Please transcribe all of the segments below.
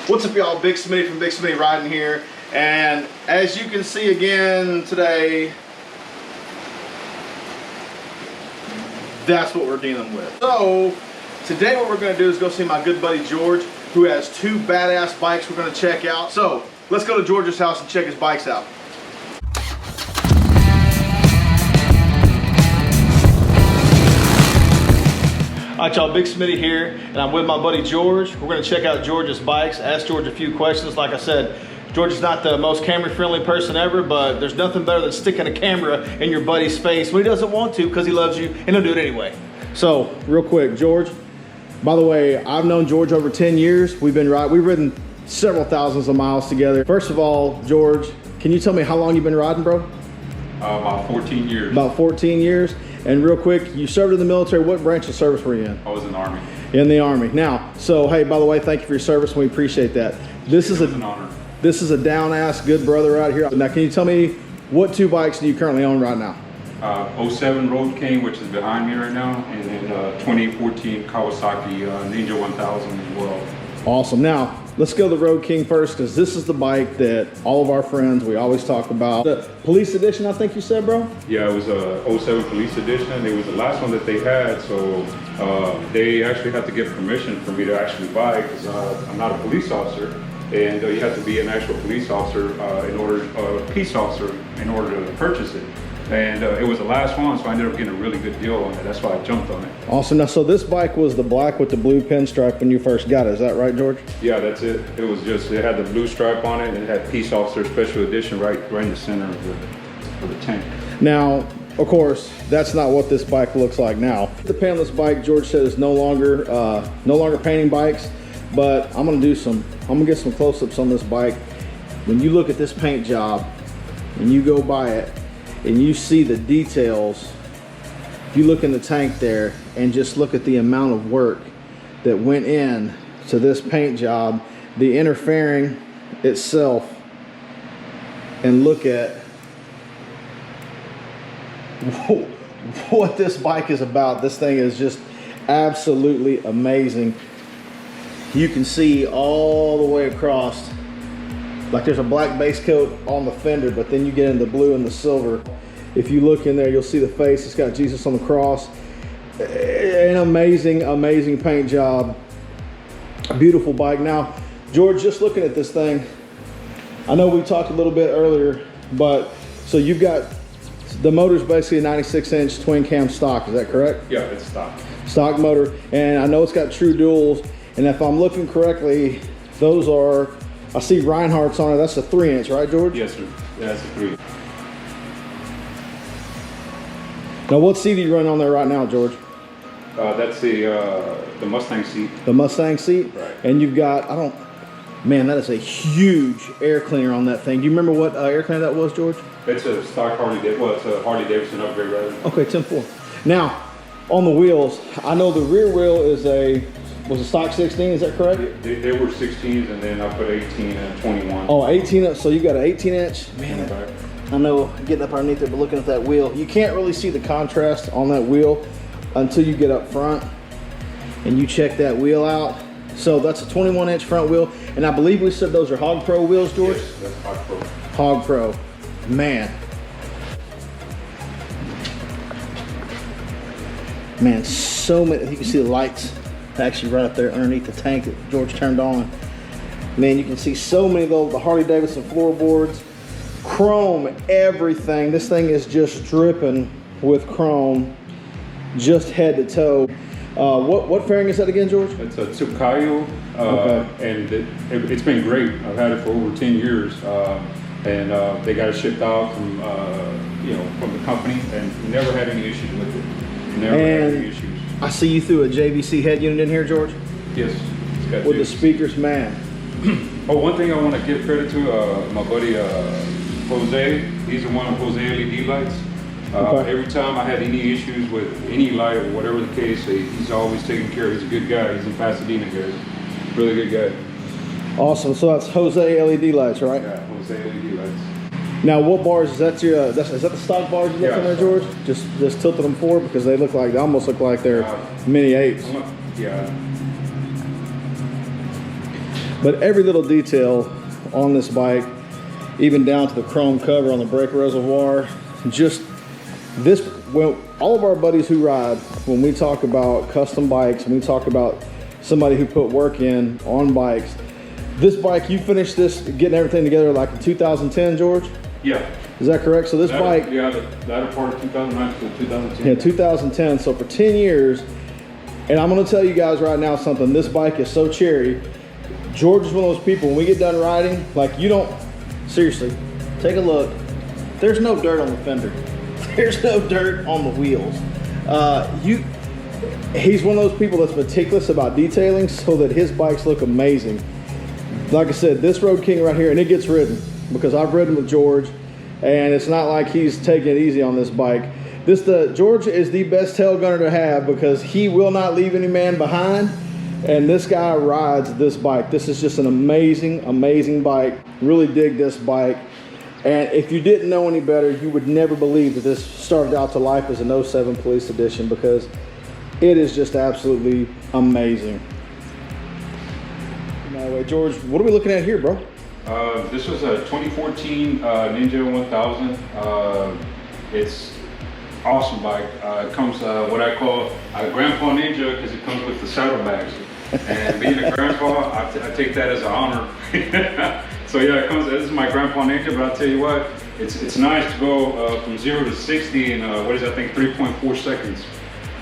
What's up, y'all? Big Smitty from Big Smitty Riding here, and as you can see again today, that's what we're dealing with. So today what we're going to do is go see my good buddy George, who has two badass bikes we're going to check out. So let's go to George's house and check his bikes out. Alright, y'all, Big Smitty here, and I'm with my buddy George. We're going to check out George's bikes, ask George a few questions. Like I said, George is not the most camera-friendly person ever, but there's nothing better than sticking a camera in your buddy's face when he doesn't want to because he loves you, and he'll do it anyway. So, real quick, George, by the way, I've known George over 10 years. We've ridden several thousands of miles together. First of all, George, can you tell me how long you've been riding, bro? About 14 years. About 14 years. And real quick, you served in the military. What branch of service were you in? I was in the Army. In the Army. Now, so hey, by the way, thank you for your service, and we appreciate that. This is an honor. This is a down-ass good brother out here. Now, can you tell me what two bikes do you currently own right now? 07 Road King, which is behind me right now, and then 2014 Kawasaki Ninja 1000 as well. Awesome. Now, let's go to the Road King first, because this is the bike that all of our friends, we always talk about. The Police Edition, I think you said, bro? Yeah, it was a 07 Police Edition. It was the last one that they had, so they actually had to get permission for me to actually buy, because I'm not a police officer, and you have to be an actual police officer peace officer in order to purchase it. And it was the last one, so I ended up getting a really good deal on it. That's why I jumped on it. Awesome. Now, so this bike was the black with the blue pinstripe when you first got it. Is that right, George? Yeah, that's it. It was just, it had the blue stripe on it, and it had Peace Officer Special Edition right in the center of the tank. Now, of course, that's not what this bike looks like now. The paintless bike, George said, is no longer painting bikes, but I'm gonna get some close-ups on this bike. When you look at this paint job and you go by it, and you see the details, you look in the tank there and just look at the amount of work that went in to this paint job, the interfering itself, and look at what this bike is about. This thing is just absolutely amazing. You can see all the way across. Like there's a black base coat on the fender, but then you get in the blue and the silver. If you look in there, you'll see the face. It's got Jesus on the cross. An amazing, amazing paint job. A beautiful bike. Now, George, just looking at this thing, I know we talked a little bit earlier, but so you've got, the motor's basically a 96-inch twin cam stock, is that correct? yeah, it's stock. Stock motor, and I know it's got true duals, and if I'm looking correctly, those are, I see Reinhardt's on it. That's a 3-inch, right, George? Yes, sir. Yeah, that's a 3. Now, what seat are you running on there right now, George? That's the Mustang seat. The Mustang seat? Right. And you've got, man, that is a huge air cleaner on that thing. Do you remember what air cleaner that was, George? It's a stock it's a Harley Davidson upgrade rather. Okay, 10.4. Now, on the wheels, I know the rear wheel was a stock 16, is that correct? They were 16s, and then I put 18 and 21. Oh, 18, so you got an 18-inch? Man, I know, getting up underneath it, but looking at that wheel, you can't really see the contrast on that wheel until you get up front and you check that wheel out. So that's a 21-inch front wheel, and I believe we said those are Hog Pro wheels, George? Yes, that's Hog Pro. Hog Pro, man. Man, so many, you can see the lights actually right up there underneath the tank that George turned on. Man, you can see so many of the Harley Davidson floorboards. Chrome, everything. This thing is just dripping with chrome, just head to toe. What fairing is that again, George? It's a Tsukayo, and it's been great. I've had it for over 10 years, and they got it shipped out from from the company, and never had any issues with it. Never had any issues. I see you threw a JVC head unit in here, George. Yes, it's got with JVC. The speakers, man. Oh, one thing I want to give credit to my buddy Jose. He's the one with Jose LED lights. Every time I had any issues with any light or whatever the case, he's always taking care of. He's a good guy. He's in Pasadena here. Really good guy. Awesome. So that's Jose LED lights, right? Yeah, Jose LED lights. Now, what bars is that? Is that the stock bars you got on there, George? Just tilted them forward because they almost look like they're mini 8s. Yeah. But every little detail on this bike, even down to the chrome cover on the brake reservoir, just this, well, all of our buddies who ride, when we talk about custom bikes, when we talk about somebody who put work in on bikes, this bike, you finished this, getting everything together like in 2010, George? Yeah. Is that correct? So this bike... Yeah, the latter part of 2009 to 2010. Yeah, 2010. So for 10 years, and I'm going to tell you guys right now something, this bike is so cherry. George is one of those people, when we get done riding, like you don't, seriously, take a look. There's no dirt on the fender. There's no dirt on the wheels. He's one of those people that's meticulous about detailing so that his bikes look amazing. Like I said, this Road King right here, and it gets ridden because I've ridden with George, and it's not like he's taking it easy on this bike. George is the best tail gunner to have because he will not leave any man behind, and this guy rides this bike. This is just an amazing, amazing bike. Really dig this bike. And if you didn't know any better, you would never believe that this started out to life as an 07 Police Edition because it is just absolutely amazing. Anyway, George, what are we looking at here, bro? This was a 2014 Ninja 1000. It's awesome bike. It comes what I call a Grandpa Ninja because it comes with the saddlebags. And being a grandpa, I take that as an honor. So yeah, it comes. This is my Grandpa Ninja, but I'll tell you what, it's nice to go from 0 to 60 in what is it, I think 3.4 seconds.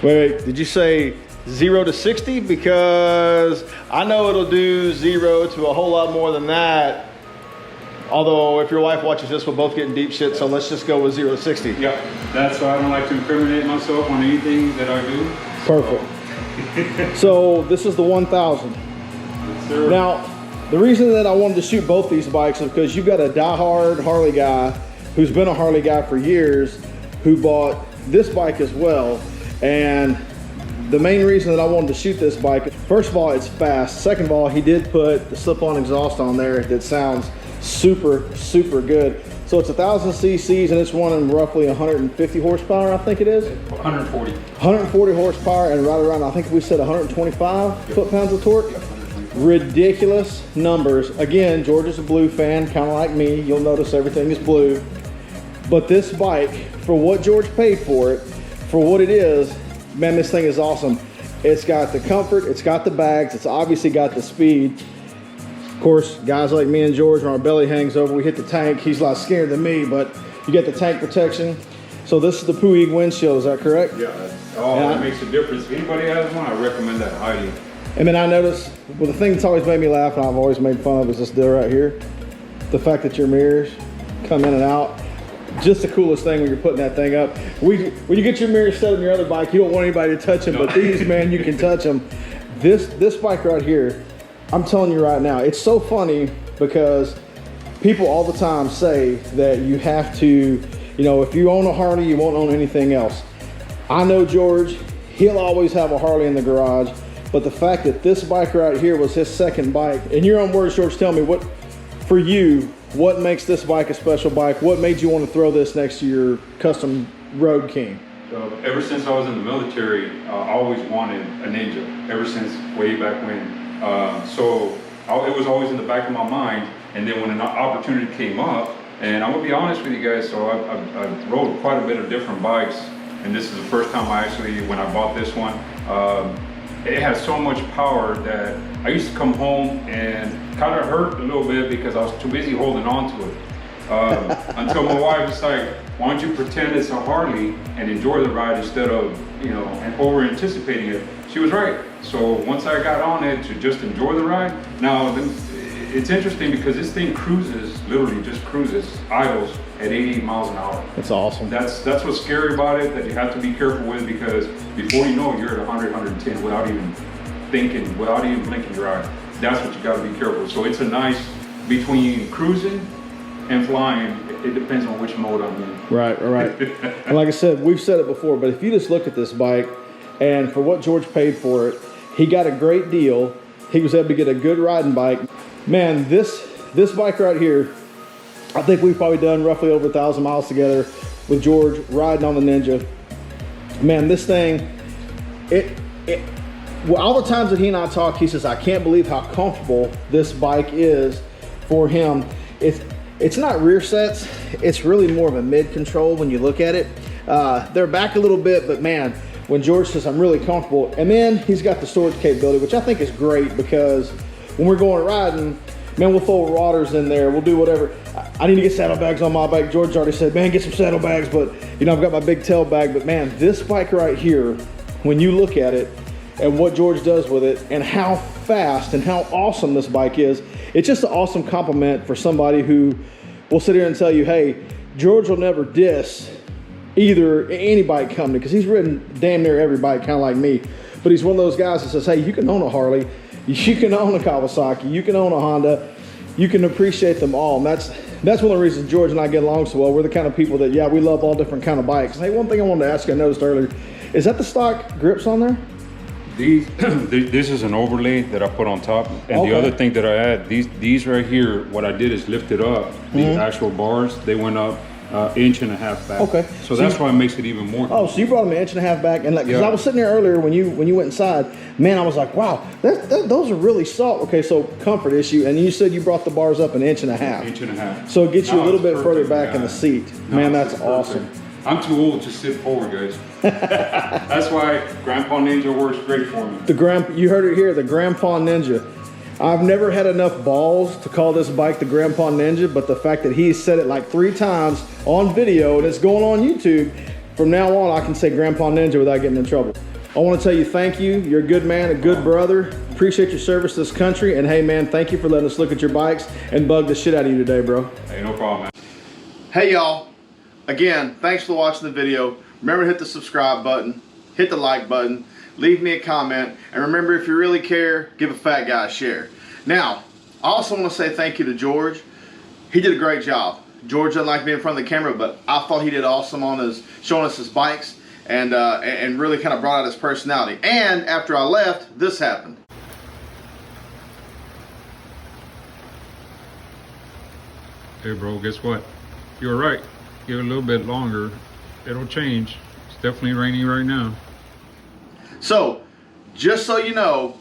Wait, did you say 0 to 60? Because I know it'll do 0 to a whole lot more than that. Although if your wife watches this, we'll both get in deep shit, so let's just go with 0 to 60. Yeah, that's why I don't like to incriminate myself on anything that I do. Perfect. So this is the 1000. Yes, sir. Now, the reason that I wanted to shoot both these bikes is because you've got a diehard Harley guy who's been a Harley guy for years who bought this bike as well. And the main reason that I wanted to shoot this bike, first of all, it's fast. Second of all, he did put the slip-on exhaust on there that sounds super, super good. So it's 1,000 cc's and it's running roughly 150 horsepower, I think it is. 140. 140 horsepower and right around, I think we said 125 foot-pounds of torque. Yep. Ridiculous numbers. Again, George is a blue fan, kind of like me. You'll notice everything is blue. But this bike, for what George paid for it, for what it is, man, this thing is awesome. It's got the comfort, it's got the bags, it's obviously got the speed. Of course, guys like me and George, when our belly hangs over, we hit the tank. He's a lot scared than me, but you get the tank protection. So this is the Puig windshield, is that correct? Yeah, that makes a difference. If anybody has one, I recommend that highly. And then I noticed, well, the thing that's always made me laugh and I've always made fun of is this deal right here. The fact that your mirrors come in and out. Just the coolest thing when you're putting that thing up. When you get your mirrors set on your other bike, you don't want anybody to touch them, but these, man, you can touch them. This bike right here, I'm telling you right now, it's so funny because people all the time say that you have to, you know, if you own a Harley, you won't own anything else. I know George, he'll always have a Harley in the garage. But the fact that this bike right here was his second bike, in your own words, George, tell me what, for you, what makes this bike a special bike? What made you want to throw this next to your custom Road King? Ever since I was in the military, I always wanted a Ninja, ever since way back when. It was always in the back of my mind. And then when an opportunity came up, and I'm gonna be honest with you guys, so I rode quite a bit of different bikes. And this is the first time when I bought this one, it has so much power that I used to come home and kind of hurt a little bit because I was too busy holding on to it. Until my wife was like, why don't you pretend it's a Harley and enjoy the ride instead of, you know, and over anticipating it. She was right. So once I got on it to just enjoy the ride, now it's interesting because this thing cruises, literally just cruises, idles at 80 miles an hour. That's awesome. That's what's scary about it, that you have to be careful with, because before you know it, you're at 100, 110 without even thinking, without even blinking your eye. That's what you got to be careful. So it's a nice, between cruising and flying, it depends on which mode I'm in. Right. And like I said, we've said it before, but if you just look at this bike, and for what George paid for it, he got a great deal. He was able to get a good riding bike. Man, this bike right here, I think we've probably done roughly over 1,000 miles together with George riding on the Ninja. Man, this thing, well, all the times that he and I talk, he says, I can't believe how comfortable this bike is for him. It's not rear sets, it's really more of a mid control when you look at it. They're back a little bit, but man, when George says I'm really comfortable, and then he's got the storage capability, which I think is great, because when we're going riding, man, we'll throw rodders in there, we'll do whatever. I need to get saddlebags on my bike. George already said, man, get some saddlebags, but you know, I've got my big tail bag. But man, this bike right here, when you look at it and what George does with it and how fast and how awesome this bike is, it's just an awesome compliment for somebody who will sit here and tell you, hey, George will never diss either any bike company, because he's ridden damn near every bike, kind of like me. But he's one of those guys that says, hey, you can own a Harley, you can own a Kawasaki, you can own a Honda, you can appreciate them all. And that's one of the reasons George and I get along so well. We're the kind of people that, yeah, we love all different kind of bikes. And hey, one thing I wanted to ask you, I noticed earlier, is that the stock grips on there? This is an overlay that I put on top. And Okay. the other thing that I add, these right here, what I did is lift it up. The actual bars, they went up 1.5 inches back. Okay. So that's why it makes it even more. Oh, so you brought them 1.5 inches back, and like, because Yeah. I was sitting there earlier when you went inside, man, I was like, wow, those are really soft. Okay, so comfort issue, and you said you brought the bars up 1.5 inches. 1.5 inches. So it gets you Now a little it's bit further perfect, back in yeah. the seat. Now Man, it's that's perfect. awesome. I'm too old to sit forward, guys. That's why Grandpa Ninja works great for me. You heard it here, the Grandpa Ninja. I've never had enough balls to call this bike the Grandpa Ninja, but the fact that he said it like 3 times on video and it's going on YouTube, from now on I can say Grandpa Ninja without getting in trouble. I want to tell you thank you. You're a good man, a good brother. Appreciate your service to this country. And hey man, thank you for letting us look at your bikes and bug the shit out of you today, bro. Hey, no problem, man. Hey y'all, again, thanks for watching the video. Remember to hit the subscribe button, hit the like button, leave me a comment, and remember, if you really care, give a fat guy a share. Now, I also want to say thank you to George. He did a great job. George doesn't like being in front of the camera, but I thought he did awesome on showing us his bikes and really kind of brought out his personality. And after I left, this happened. Hey, bro, guess what? You're right. Give it a little bit longer. It'll change. It's definitely raining right now. So, just so you know,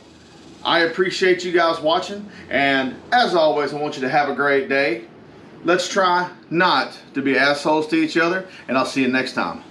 I appreciate you guys watching, and as always, I want you to have a great day. Let's try not to be assholes to each other, and I'll see you next time.